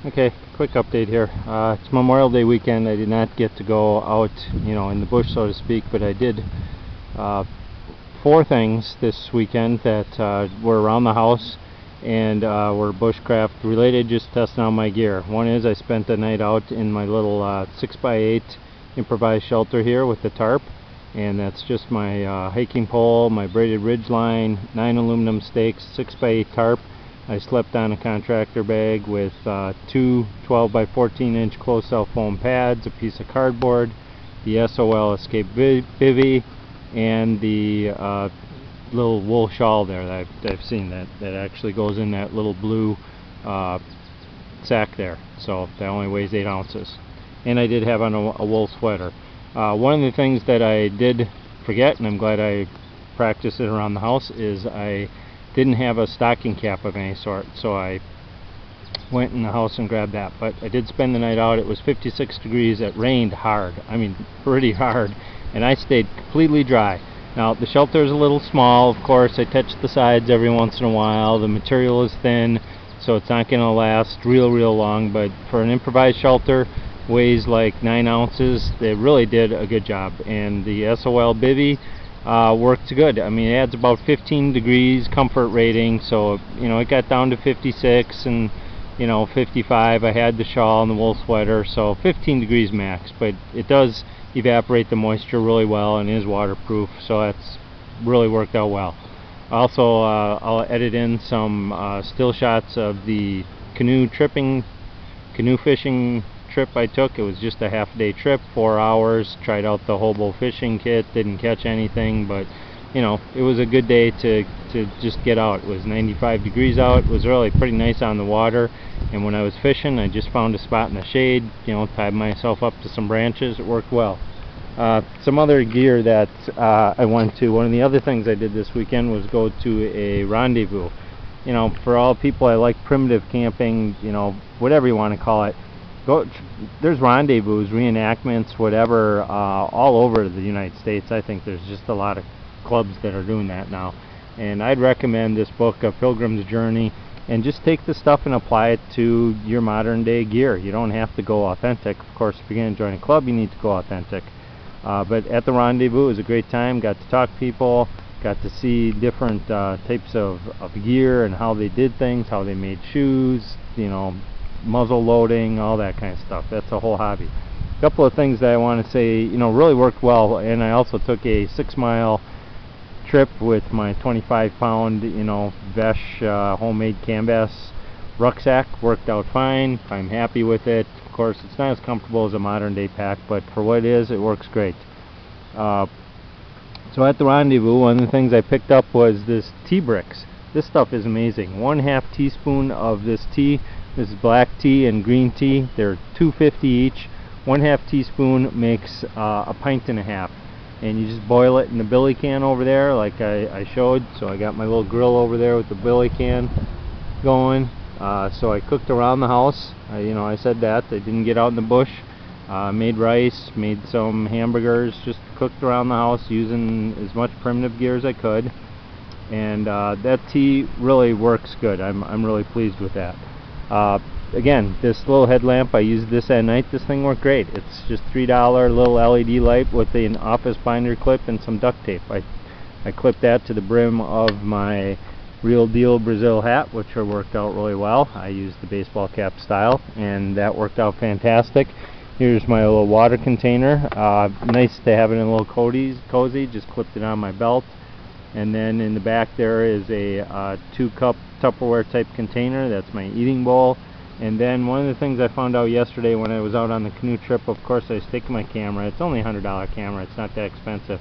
Okay, quick update here. It's Memorial Day weekend. I did not get to go out, in the bush, so to speak, but I did uh, four things this weekend that were around the house and were bushcraft related, just testing out my gear. One is I spent the night out in my little 6x8 improvised shelter here with the tarp, and that's just my hiking pole, my braided ridge line, 9 aluminum stakes, 6x8 tarp. I slept on a contractor bag with two 12 by 14 inch closed cell foam pads, a piece of cardboard, the SOL Escape Bivy, and the little wool shawl there that I've seen that actually goes in that little blue sack there. So that only weighs 8 ounces. And I did have on a wool sweater. One of the things that I did forget, and I'm glad I practiced it around the house, is I didn't have a stocking cap of any sort, so I went in the house and grabbed that. But I did spend the night out. It was 56 degrees. It rained hard, I mean pretty hard, and I stayed completely dry. Now the shelter is a little small, of course. I touch the sides every once in a while. The material is thin, so it's not going to last real long, but for an improvised shelter, weighs like 9 ounces, they really did a good job. And the SOL Bivy worked good. I mean, it adds about 15 degrees comfort rating, so it got down to 56 and 55. I had the shawl and the wool sweater, so 15 degrees max, but it does evaporate the moisture really well and is waterproof, so that's really worked out well. Also, I'll edit in some still shots of the canoe fishing trip I took. It was just a half-day trip, 4 hours. Tried out the hobo fishing kit, didn't catch anything, but it was a good day to just get out. It was 95 degrees out. It was really pretty nice on the water, and when I was fishing, I just found a spot in the shade, tied myself up to some branches. It worked well. Some other gear that I went to, one of the other things I did this weekend was go to a rendezvous. For all people I like primitive camping, whatever you want to call it, there's rendezvous, reenactments, whatever, all over the United States. I think there's just a lot of clubs that are doing that now, and I'd recommend this book, A Pilgrim's Journey, and just take the stuff and apply it to your modern day gear. You don't have to go authentic. Of course, if you're going to join a club, you need to go authentic, but at the rendezvous it was a great time. Got to talk to people, got to see different types of gear and how they did things, how they made shoes, muzzle loading, all that kind of stuff. That's a whole hobby. A couple of things that I want to say, really worked well. And I also took a 6-mile trip with my 25-pound, vesh homemade canvas rucksack. Worked out fine. I'm happy with it. Of course, it's not as comfortable as a modern day pack, but for what it is, it works great. So at the rendezvous, one of the things I picked up was this tea bricks. This stuff is amazing. 1/2 teaspoon of this tea. This is black tea and green tea. They're $2.50 each. 1/2 teaspoon makes a pint and a half. And you just boil it in the billy can over there like I showed. So I got my little grill over there with the billy can going. So I cooked around the house. I said that. I didn't get out in the bush. Made rice, made some hamburgers, just cooked around the house using as much primitive gear as I could. And that tea really works good. I'm really pleased with that. Again, this little headlamp, I used this at night. This thing worked great. It's just $3 little LED light with an office binder clip and some duct tape. I clipped that to the brim of my Real Deal Brazil hat, which worked out really well. I used the baseball cap style, and that worked out fantastic. Here's my little water container. Nice to have it in a little cozy. Just clipped it on my belt. And then in the back there is a 2-cup Tupperware type container. That's my eating bowl. And then one of the things I found out yesterday when I was out on the canoe trip, of course I was taking my camera. It's only a $100 camera. It's not that expensive.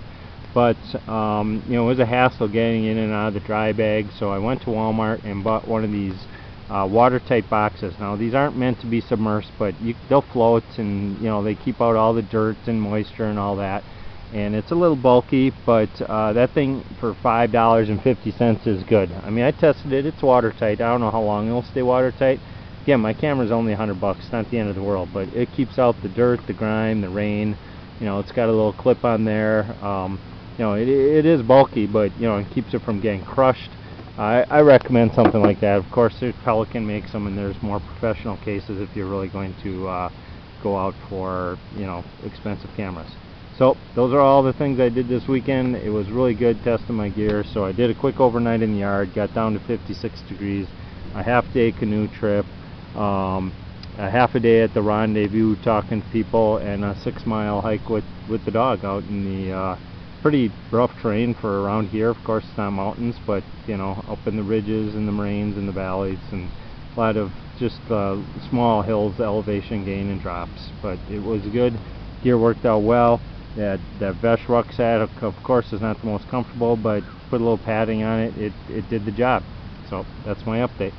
But it was a hassle getting in and out of the dry bag. So I went to Walmart and bought one of these watertight boxes. Now these aren't meant to be submersed, but they'll float, and they keep out all the dirt and moisture and all that. And it's a little bulky, but that thing for $5.50 is good. I mean, I tested it. It's watertight. I don't know how long it'll stay watertight. Again, my camera's only $100. It's not the end of the world, but it keeps out the dirt, the grime, the rain. It's got a little clip on there. It is bulky, but it keeps it from getting crushed. I recommend something like that. Of course, there's Pelican makes them, and there's more professional cases if you're really going to go out for, you know, expensive cameras. So those are all the things I did this weekend. It was really good testing my gear. So I did a quick overnight in the yard, got down to 56 degrees, a half-day canoe trip, a half a day at the rendezvous talking to people, and a 6-mile hike with the dog out in the pretty rough terrain for around here. Of course, it's not mountains, but you know, up in the ridges and the moraines and the valleys, and a lot of just small hills, elevation gain and drops. But it was good. Gear worked out well. That vesh rucksack, of course, is not the most comfortable, but put a little padding on it. It did the job. So that's my update.